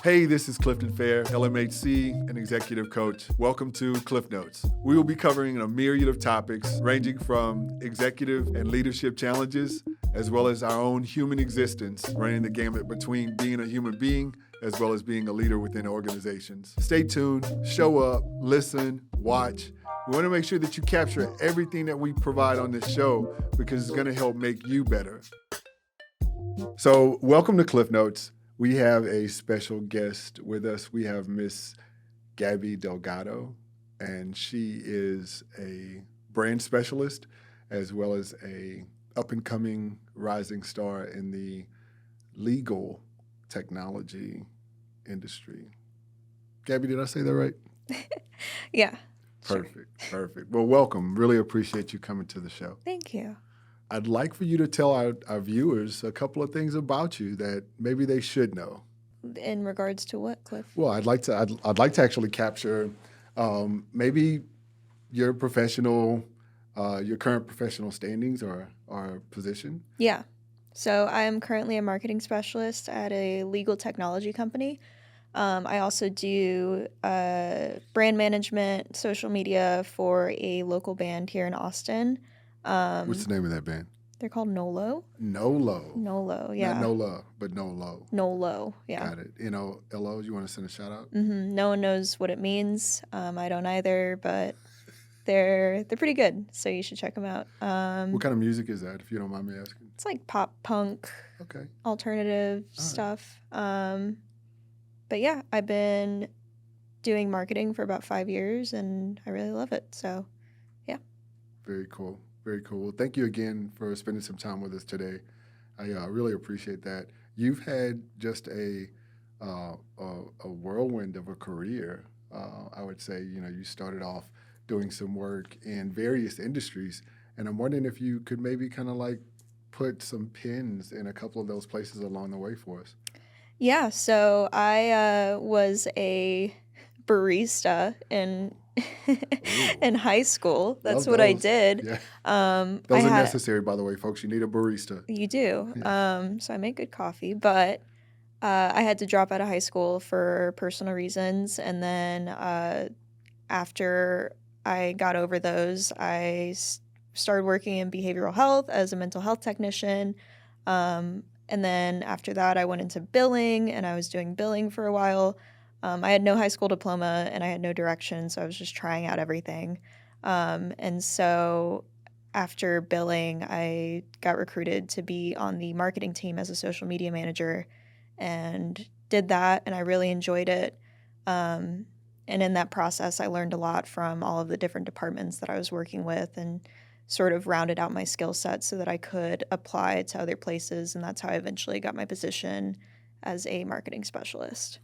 Hey, this is Clifton Fair, LMHC and Executive Coach. Welcome to Klif Notes. We will be covering a myriad of topics ranging from executive and leadership challenges, as well as our own human existence, running the gamut between being a human being as well as being a leader within organizations. Stay tuned, show up, listen, watch. We want to make sure that you capture everything that we provide on this show because it's going to help make you better. So welcome to Klif Notes. We have a special guest with us. We have Miss Gabi Delgado, and she is a brand specialist as well as a up-and-coming rising star in the legal technology industry. Gabi, did I say that right? Yeah. Perfect, sure. Perfect. Well, welcome. Really appreciate you coming to the show. Thank you. I'd like for you to tell our viewers a couple of things about you that maybe they should know. In regards to what, Cliff? Well, I'd like to actually capture maybe your current professional standings or position. Yeah. So I am currently a marketing specialist at a legal technology company. I also do brand management, social media for a local band here in Austin. What's the name of that band? They're called Nolo. Nolo, yeah. Not Nola, but Nolo. Nolo, yeah. Got it. N-O-L-O, you want to send a shout out? Mm-hmm. No one knows what it means. I don't either, but they're pretty good, so you should check them out. What kind of music is that, if you don't mind me asking? It's like pop punk, okay, alternative stuff. But yeah, I've been doing marketing for about 5 years, and I really love it, so yeah. Very cool. Very cool. Well, thank you again for spending some time with us today. I really appreciate that. You've had just a whirlwind of a career. I would say, you started off doing some work in various industries, and I'm wondering if you could maybe kind of like put some pins in a couple of those places along the way for us. Yeah, so I was a barista in high school. That's what I did. Yeah. Those are necessary, by the way, folks. You need a barista. You do. Yeah. So I make good coffee, but I had to drop out of high school for personal reasons. And then after I got over those, I started working in behavioral health as a mental health technician. And then after that, I went into billing, and I was doing billing for a while. I had no high school diploma, and I had no direction, so I was just trying out everything. And so after billing, I got recruited to be on the marketing team as a social media manager and did that, and I really enjoyed it. And in that process, I learned a lot from all of the different departments that I was working with and sort of rounded out my skill set so that I could apply to other places, and that's how I eventually got my position as a marketing specialist.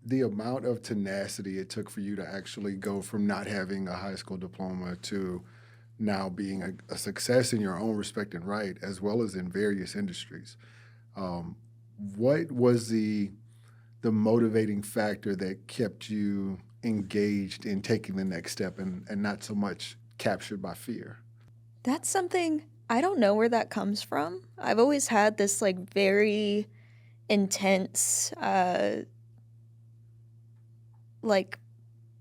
The amount of tenacity it took for you to actually go from not having a high school diploma to now being a success in your own respect and right, as well as in various industries. What was the motivating factor that kept you engaged in taking the next step and not so much captured by fear? That's something, I don't know where that comes from. I've always had this like very intense like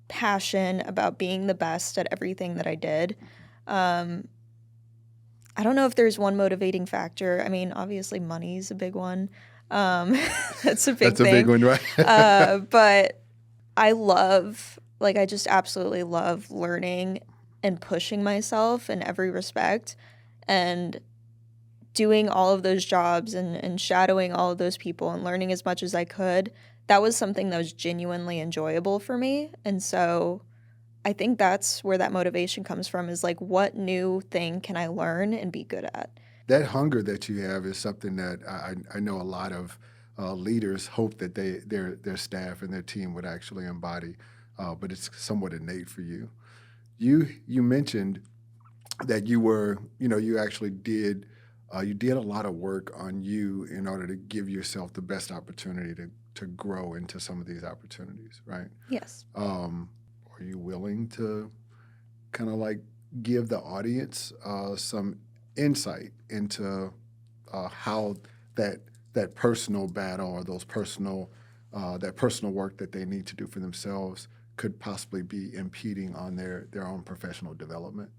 passion about being the best at everything that I did. I don't know if there's one motivating factor. I mean, obviously money's a big one. That's a big thing. That's a big one, right? But I just absolutely love learning and pushing myself in every respect and doing all of those jobs and shadowing all of those people and learning as much as I could. That was something that was genuinely enjoyable for me. And so I think that's where that motivation comes from, is like, what new thing can I learn and be good at? That hunger that you have is something that I know a lot of leaders hope that their staff and their team would actually embody, but it's somewhat innate for you. You mentioned that you actually did a lot of work on you in order to give yourself the best opportunity to grow into some of these opportunities, right? Yes. Are you willing to kind of like give the audience some insight into how that that personal battle or those personal that personal work that they need to do for themselves could possibly be impeding on their own professional development?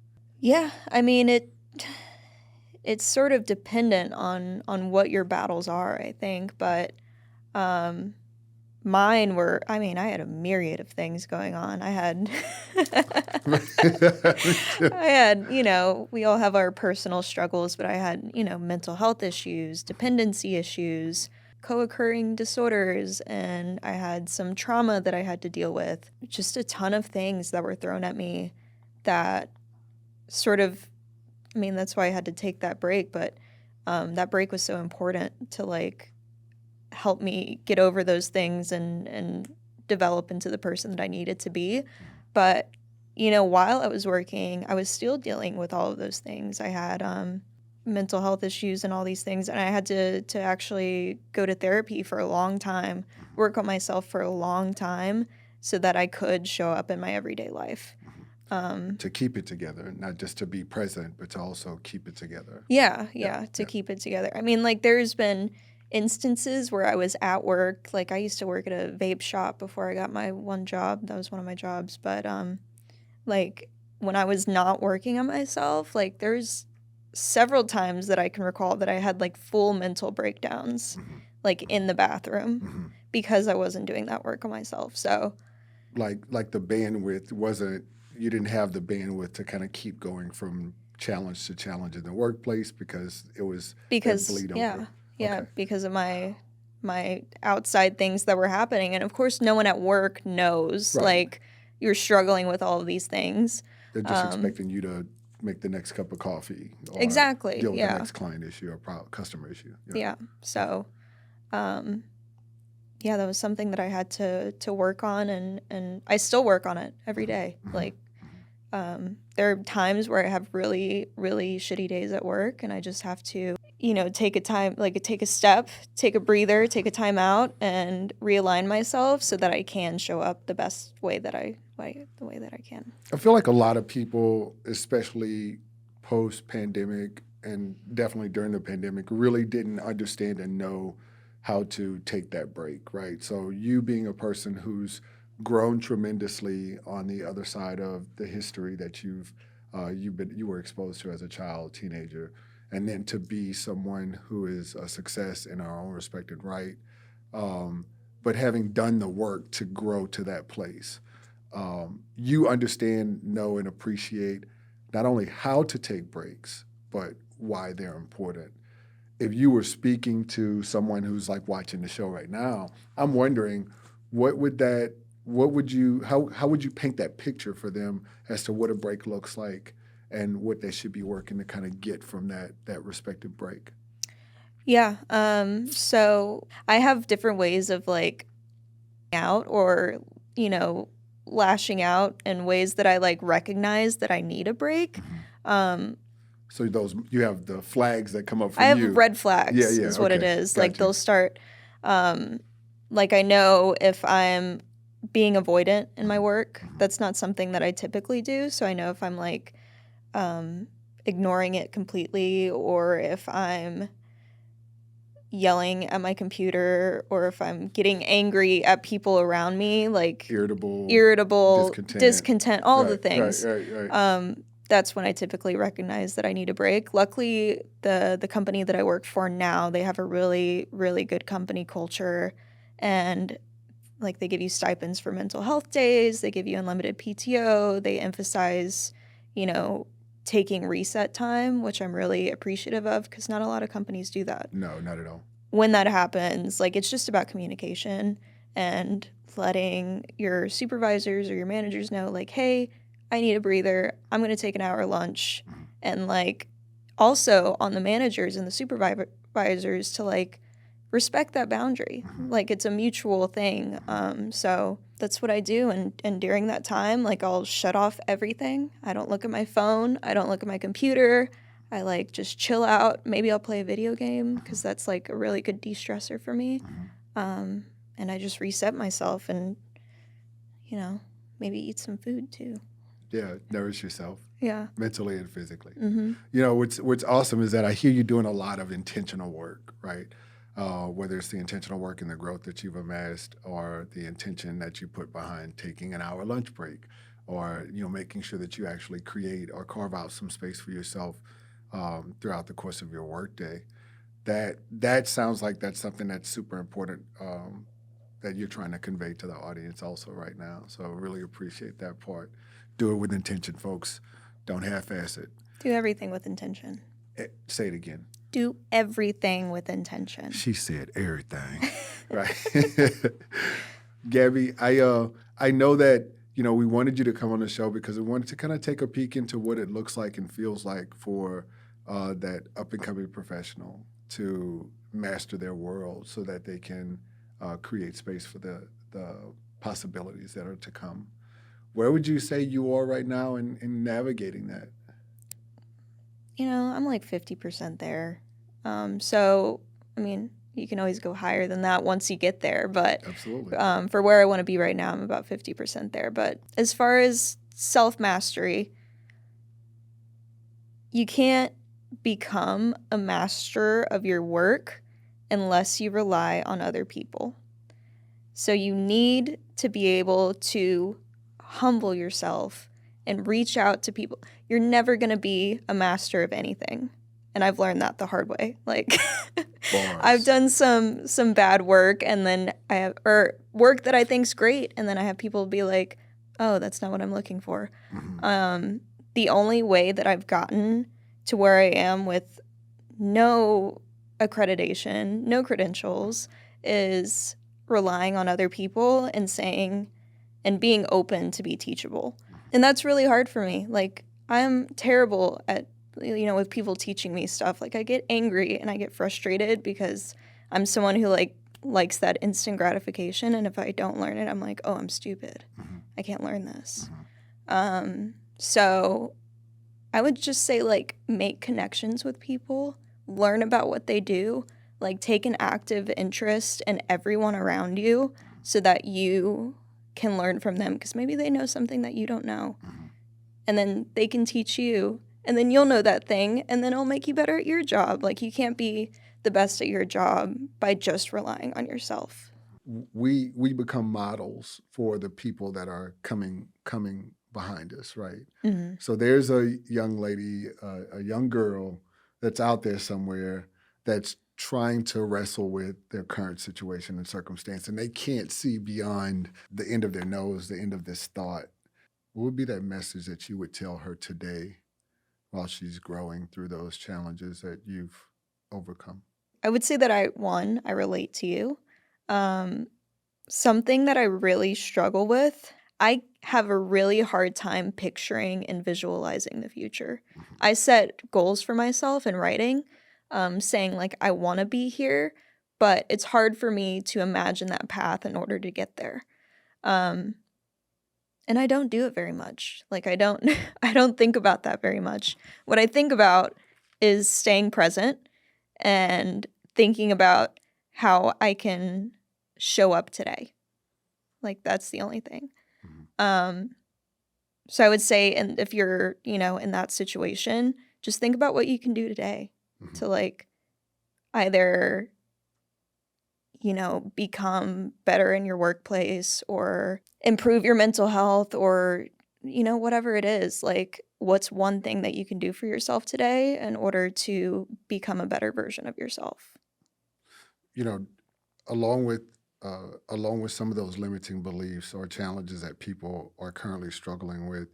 Yeah, I mean it's sort of dependent on what your battles are, I think, but um mine were, I mean, I had a myriad of things going on. I had I had, we all have our personal struggles, but I had, mental health issues, dependency issues, co-occurring disorders, and I had some trauma that I had to deal with. Just a ton of things that were thrown at me that sort of, I mean, that's why I had to take that break, but that break was so important to like help me get over those things and develop into the person that I needed to be. But, while I was working, I was still dealing with all of those things. I had mental health issues and all these things, and I had to actually go to therapy for a long time, work on myself for a long time so that I could show up in my everyday life. To keep it together, not just to be present, but to also keep it together. To keep it together. I mean, like, there's been instances where I was at work. Like, I used to work at a vape shop before I got my one job. That was one of my jobs. But, like, when I was not working on myself, like, there's several times that I can recall that I had, like, full mental breakdowns, like, in the bathroom because I wasn't doing that work on myself. So, like the bandwidth wasn't, you didn't have the bandwidth to kind of keep going from challenge to challenge in the workplace because it was bleed over. Okay. Because of my outside things that were happening. And of course, no one at work knows, like, you're struggling with all of these things. They're just expecting you to make the next cup of coffee or exactly, deal with the next client issue or customer issue. So, that was something that I had to work on, and I still work on it every day. Like, there are times where I have really, really shitty days at work, and I just have to, take a step, take a breather, take a time out, and realign myself so that I can show up the best way that I can. I feel like a lot of people, especially post-pandemic and definitely during the pandemic, really didn't understand and know how to take that break, right? So you being a person who's grown tremendously on the other side of the history that you were exposed to as a child, teenager, and then to be someone who is a success in our own respected right, but having done the work to grow to that place, you understand, know, and appreciate not only how to take breaks, but why they're important. If you were speaking to someone who's like watching the show right now, I'm wondering how would you paint that picture for them as to what a break looks like and what they should be working to kind of get from that respective break? Yeah. So I have different ways of like out or, lashing out in ways that I like recognize that I need a break. So you have the flags that come up for you. I you. have red flags is what it is. Gotcha. Like they'll start, like I know if I'm being avoidant in my work, that's not something that I typically do. So I know if I'm like ignoring it completely, or if I'm yelling at my computer, or if I'm getting angry at people around me, like irritable, discontent, all the things. Right. That's when I typically recognize that I need a break. Luckily, the company that I work for now, they have a really, really good company culture, and like they give you stipends for mental health days, they give you unlimited PTO, they emphasize, taking reset time, which I'm really appreciative of because not a lot of companies do that. No, not at all. When that happens, like it's just about communication and letting your supervisors or your managers know, like, hey, I need a breather. I'm going to take an hour lunch. And like also on the managers and the supervisors to like respect that boundary. Like it's a mutual thing. So that's what I do. And during that time, like I'll shut off everything. I don't look at my phone. I don't look at my computer. I like just chill out. Maybe I'll play a video game because that's like a really good de-stressor for me. And I just reset myself and, maybe eat some food too. Yeah, nourish yourself. Yeah. Mentally and physically. What's awesome is that I hear you doing a lot of intentional work, right? whether it's the intentional work and the growth that you've amassed, or the intention that you put behind taking an hour lunch break, or making sure that you actually create or carve out some space for yourself throughout the course of your workday. That sounds like that's something that's super important that you're trying to convey to the audience also right now. So I really appreciate that part. Do it with intention, folks. Don't half-ass it. Do everything with intention. Say it again. Do everything with intention. She said everything. Right. Gabby, I know that we wanted you to come on the show because we wanted to kind of take a peek into what it looks like and feels like for that up-and-coming professional to master their world so that they can create space for the possibilities that are to come. Where would you say you are right now in navigating that? I'm like 50% there. So, I mean, you can always go higher than that once you get there. But absolutely, for where I want to be right now, I'm about 50% there. But as far as self-mastery, you can't become a master of your work unless you rely on other people. So you need to be able to humble yourself and reach out to people. You're never going to be a master of anything. And I've learned that the hard way. Like I've done some bad work and then work that I think's great. And then I have people be like, oh, that's not what I'm looking for. Mm-hmm. The only way that I've gotten to where I am with no accreditation, no credentials, is relying on other people and saying and being open to be teachable. And that's really hard for me. Like, I'm terrible at, with people teaching me stuff. Like, I get angry and I get frustrated because I'm someone who, likes that instant gratification. And if I don't learn it, I'm like, oh, I'm stupid. Mm-hmm. I can't learn this. Mm-hmm. So I would just say, make connections with people, learn about what they do, take an active interest in everyone around you so that you can learn from them because maybe they know something that you don't know. Mm-hmm. And then they can teach you, and then you'll know that thing, and then it'll make you better at your job. You can't be the best at your job by just relying on yourself. We become models for the people that are coming behind us, right? Mm-hmm. So there's a young lady, a young girl that's out there somewhere that's trying to wrestle with their current situation and circumstance, and they can't see beyond the end of their nose, the end of this thought. What would be that message that you would tell her today while she's growing through those challenges that you've overcome? I would say that I relate to you. Something that I really struggle with, I have a really hard time picturing and visualizing the future. Mm-hmm. I set goals for myself in writing, saying I want to be here, but it's hard for me to imagine that path in order to get there. And I don't do it very much. I don't think about that very much. What I think about is staying present and thinking about how I can show up today. That's the only thing. Mm-hmm. So I would say, and if you're, in that situation, just think about what you can do today. Mm-hmm. To either, become better in your workplace or improve your mental health or, whatever it is. What's one thing that you can do for yourself today in order to become a better version of yourself? Along with some of those limiting beliefs or challenges that people are currently struggling with,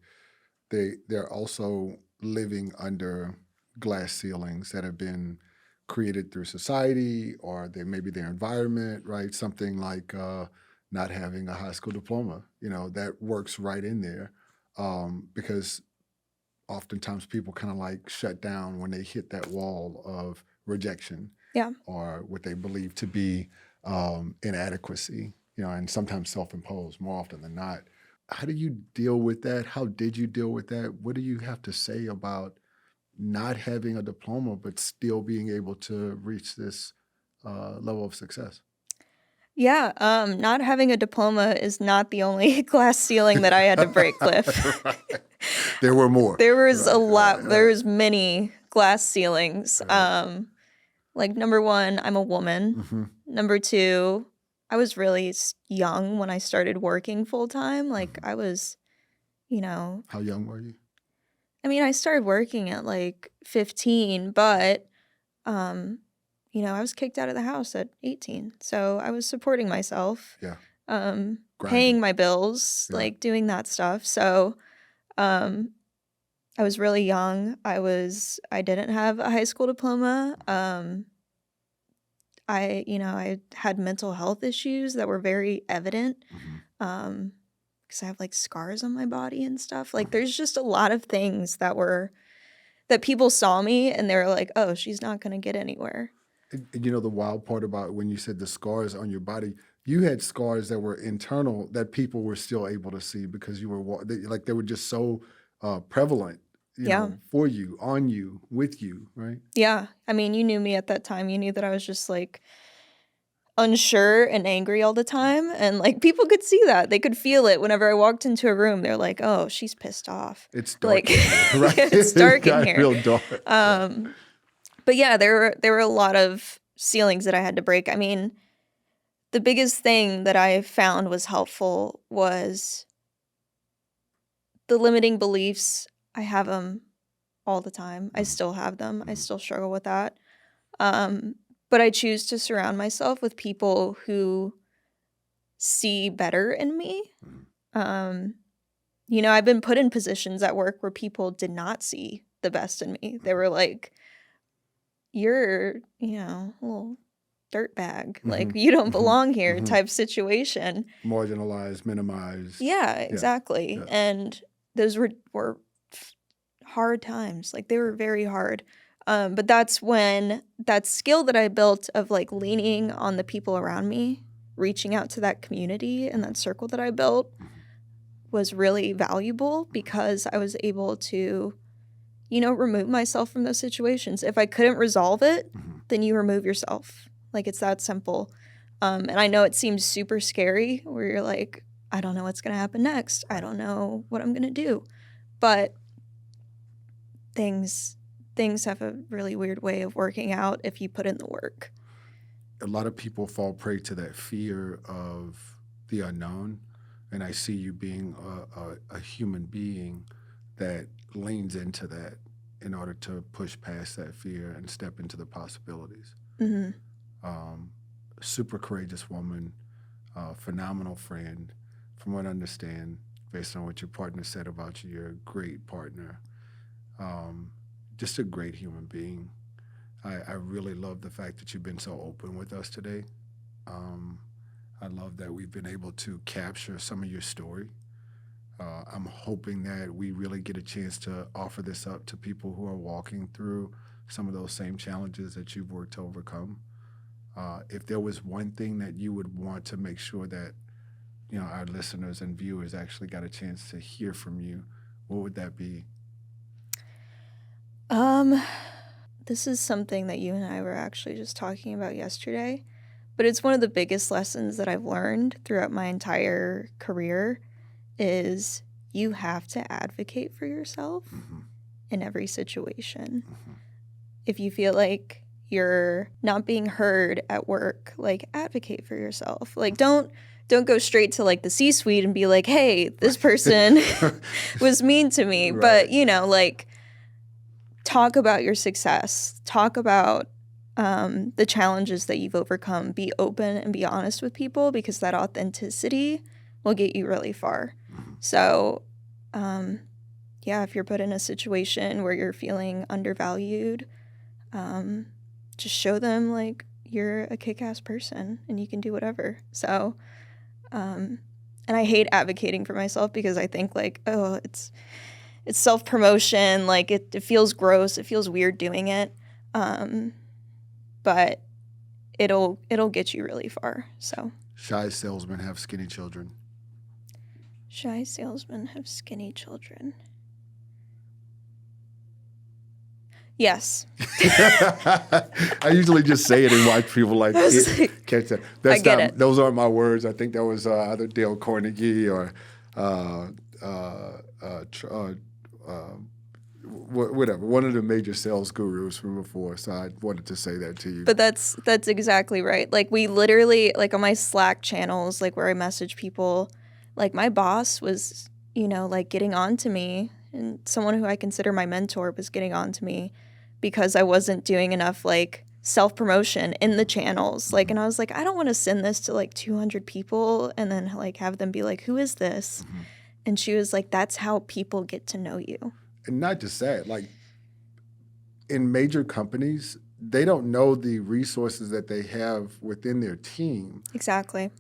they're also living under glass ceilings that have been created through society or maybe their environment, right? Something like not having a high school diploma, that works right in there because oftentimes people kind of shut down when they hit that wall of rejection, yeah, or what they believe to be inadequacy, and sometimes self-imposed more often than not. How do you deal with that? How did you deal with that? What do you have to say about not having a diploma, but still being able to reach this level of success? Yeah, not having a diploma is not the only glass ceiling that I had to break, Klif. Right. There were more. There was a lot. There was many glass ceilings. Like, number one, I'm a woman. Mm-hmm. Number two, I was really young when I started working full time. Like, Mm-hmm. I was, you know, How young were you? I mean, I started working at like 15, but, I was kicked out of the house at 18. So I was supporting myself, Yeah. paying Grinding. my bills, Yeah. like doing that stuff. So, I was really young. I didn't have a high school diploma. I had mental health issues that were very evident. Mm-hmm. Because I have like scars on my body and stuff. Like, there's just a lot of things that people saw me and they were like, oh, she's not going to get anywhere. And you know, the wild part about when you said the scars on your body, you had scars that were internal that people were still able to see because you were they were just so prevalent, Yeah. for you, on you, with you, right? Yeah. I mean, you knew me at that time. You knew that I was just like unsure and angry all the time. And like people could see that. They could feel it whenever I walked into a room. They're like, oh, she's pissed off. It's dark Like, in here, right? it's dark in got here. real dark. But yeah, there were a lot of ceilings that I had to break. I mean, the biggest thing that I found was helpful was the limiting beliefs. I have them all the time. I still have them. I still struggle with that. But I choose to surround myself with people who see better in me. I've been put in positions at work where people did not see the best in me. They were like, you're, a little dirtbag. Like, you don't belong here type situation. Marginalized, minimized. Yeah, exactly. Yeah. And those were hard times. Like, they were very hard. But that's when that skill that I built of like leaning on the people around me, reaching out to that community and that circle that I built was really valuable because I was able to, remove myself from those situations. If I couldn't resolve it, then you remove yourself. Like, it's that simple. And I know it seems super scary where you're like, I don't know what's going to happen next. I don't know what I'm going to do. But things have a really weird way of working out if you put in the work. A lot of people fall prey to that fear of the unknown. And I see you being a human being that leans into that in order to push past that fear and step into the possibilities. Super courageous woman, phenomenal friend. From what I understand, based on what your partner said about you, you're a great partner. Just a great human being. I really love the fact that you've been so open with us today. I love that we've been able to capture some of your story. I'm hoping that we really get a chance to offer this up to people who are walking through some of those same challenges that you've worked to overcome. If there was one thing that you would want to make sure that our listeners and viewers actually got a chance to hear from you, what would that be? This is something that you and I were actually just talking about yesterday, but it's one of the biggest lessons that I've learned throughout my entire career is you have to advocate for yourself in every situation. If you feel like you're not being heard at work, like, advocate for yourself. Like, don't go straight to like the C-suite and be like, hey, this person was mean to me. Right. But, like, talk about your success. Talk about the challenges that you've overcome. Be open and be honest with people because that authenticity will get you really far. So, if you're put in a situation where you're feeling undervalued, just show them like you're a kick-ass person and you can do whatever. So, and I hate advocating for myself because I think like, oh, it's self-promotion. Like it feels gross. It feels weird doing it. But it'll get you really far. So Shy salesmen have skinny children. Shy salesmen have skinny children. Yes. I usually just say it and watch people like catch that. I get it. Those aren't my words. I think that was either Dale whatever, one of the major sales gurus from before. So I wanted to say that to you. But that's exactly right. Like we literally, like on my Slack channels, like where I message people, like my boss was, like getting on to me, and someone who I consider my mentor was getting on to me because I wasn't doing enough like self-promotion in the channels. Like, and I was like, I don't want to send this to like 200 people and then like have them be like, who is this? Mm-hmm. And she was like, that's how people get to know you. And not just that, like in major companies, they don't know the resources that they have within their team. Exactly.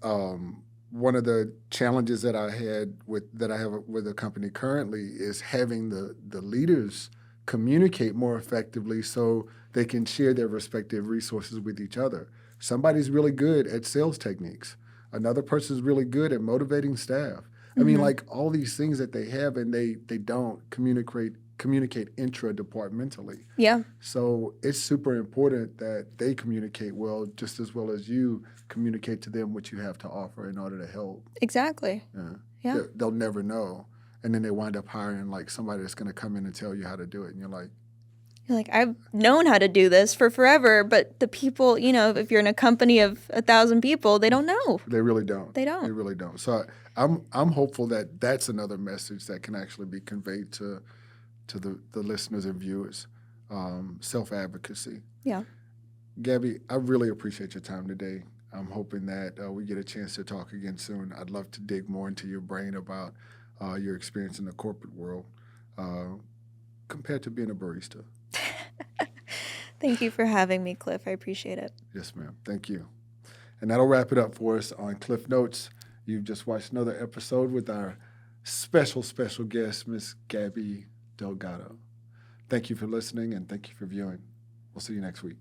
One of the challenges that I have with the company currently is having the leaders communicate more effectively so they can share their respective resources with each other. Somebody's really good at sales techniques. Another person's really good at motivating staff. I mean, like all these things that they have, and they don't communicate intra-departmentally. Yeah. So it's super important that they communicate well, just as well as you communicate to them what you have to offer in order to help. Exactly. Yeah. They'll never know. And then they wind up hiring like somebody that's going to come in and tell you how to do it. And you're like, I've known how to do this for forever, but the people, if you're in a company of 1,000 people, they don't know. They really don't. They don't. They really don't. So I'm hopeful that that's another message that can actually be conveyed to the listeners and viewers. Self-advocacy. Yeah. Gabby, I really appreciate your time today. I'm hoping that we get a chance to talk again soon. I'd love to dig more into your brain about your experience in the corporate world compared to being a barista. Thank you for having me, Klif. I appreciate it. Yes, ma'am. Thank you. And that'll wrap it up for us on Klif Notes. You've just watched another episode with our special guest, Miss Gabi Delgado. Thank you for listening and thank you for viewing. We'll see you next week.